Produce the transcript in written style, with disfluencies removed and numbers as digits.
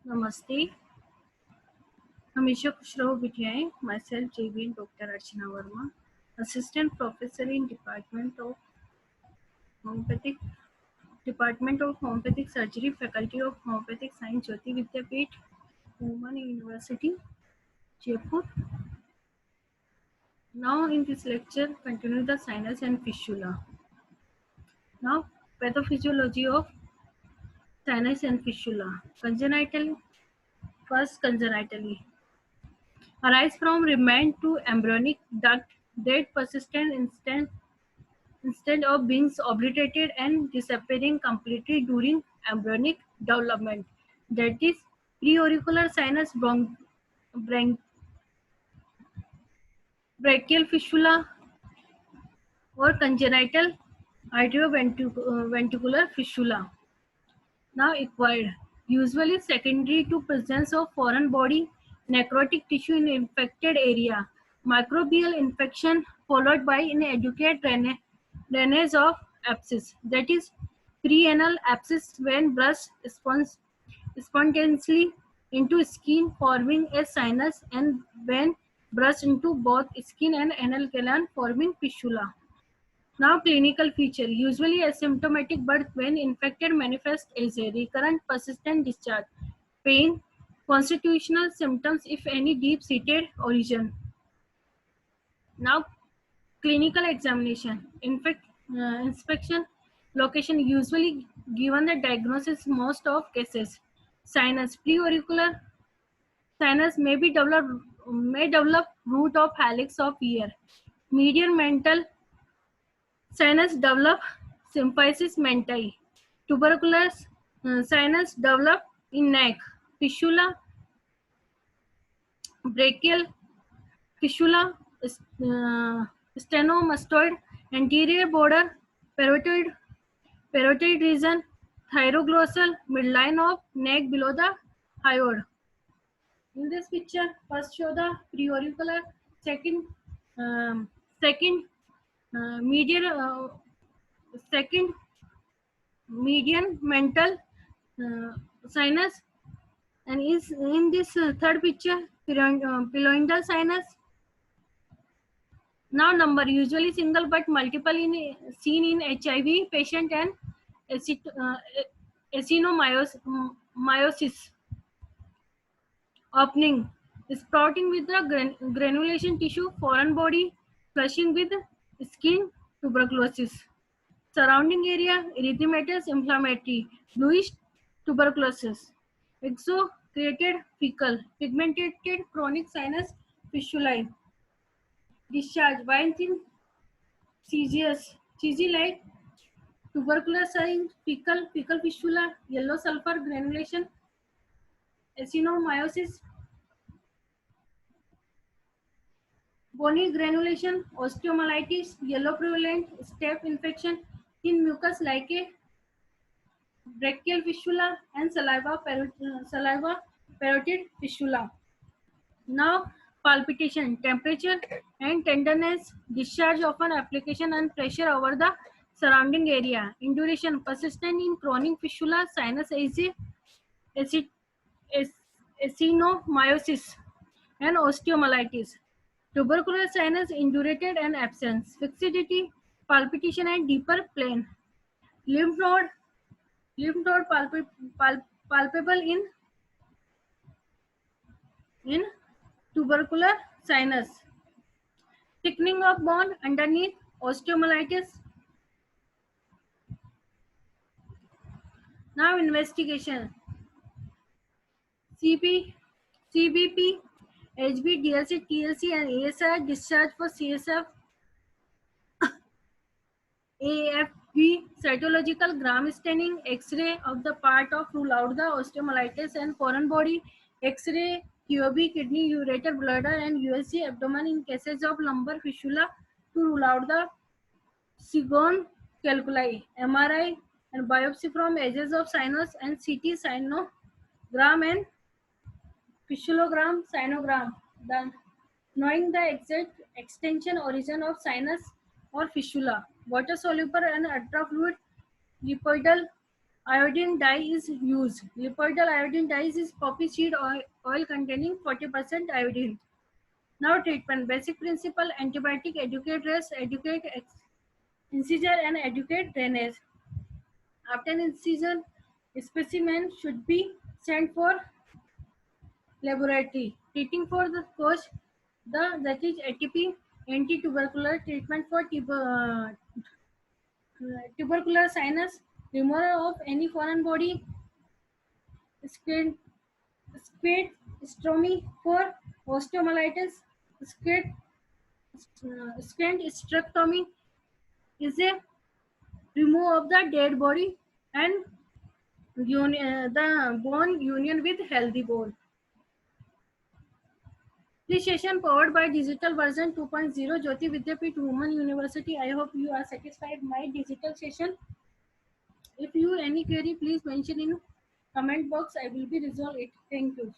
Namaste. हमेशा खुश रहो बिटियाएं. Myself JBN Dr. Archana Verma, Assistant Professor in Homeopathic Department of Homeopathic Surgery, Faculty of Homeopathic Science, Jyoti Vidyapeeth, Women University, Jaipur. Now in this lecture, continue the sinus and fistula. Now, pathophysiology of sinus and fistula. Congenital, first congenitally. Arise from remain to embryonic duct that persistent instead of being obliterated and disappearing completely during embryonic development. That is preauricular sinus brachial fistula or congenital atrioventricular fistula. Now acquired, usually secondary to presence of foreign body, necrotic tissue in infected area, microbial infection followed by inadequate drainage of abscess, that is preanal abscess when burst spontaneously into skin forming a sinus and when burst into both skin and anal canal forming fistula. Now clinical feature, usually asymptomatic but when infected manifest as a recurrent persistent discharge, pain, constitutional symptoms if any deep-seated origin. Now clinical examination, inspection, location usually given the diagnosis most of cases. Sinus, preauricular sinus may develop root of helix of ear. Median mental sinus develop symphysis menti. Tuberculous sinus develop in neck. Fistula, brachial fistula, stenomastoid, anterior border, parotid region, thyroglossal, midline of neck below the hyoid. In this picture, first show the preauricular, second, second median, second median mental sinus, and is in this third picture pyloidal sinus. Now number usually single but multiple in seen in HIV patient and acidomyosis. Opening, sprouting with the granulation tissue, foreign body, flushing with skin, tuberculosis. Surrounding area, erythematous inflammatory, bluish tuberculosis. Exo-created fecal, pigmented chronic sinus fistulae. Discharge, vines in cheesy-like tubercular sign, fecal fistula, yellow sulfur granulation, acidomyosis, bony granulation, osteomyelitis, yellow prevalent, staph infection in mucus like a brachial fistula and saliva parotid fistula. Now palpitation, temperature and tenderness, discharge of an application and pressure over the surrounding area. Induration, persistent in chronic fistula, sinus acid, acidomyosis and osteomyelitis. Tubercular sinus indurated and absence. Fixity, palpitation and deeper plane. Lymph node palpable in tubercular sinus. Thickening of bone underneath osteomyelitis. Now investigation. CBP, HB, DLC, TLC and ASI discharge for CSF, AFB, cytological gram staining, X-ray of the part of rule out the osteomyelitis and foreign body, X-ray, QB, kidney, ureter, bladder and USG abdomen in cases of lumbar fistula to rule out the Sigon calculi, MRI and biopsy from edges of sinus and CT sinogram and fistulogram, sinogram. Then knowing the exact extension origin of sinus or fistula, water soluble and ultrafluid lipoidal Iodine dye is used. Lipoidal iodine dyes is poppy seed oil containing 40% iodine. Now treatment. Basic principle: antibiotic, educate rest, educate incision and educate drainage. After incision, specimen should be sent for laboratory. Treating for the cause, that is ATP, anti-tubercular treatment for tubercular sinus, removal of any foreign body, squid, stromy for osteomyelitis, squid, squint hysterectomy is a remove of the dead body and the bone union with healthy bone. This session powered by digital version 2.0 Jyoti Vidyapeeth Women University. I hope you are satisfied my digital session. If you any query, please mention in comment box. I will be resolve it. Thank you.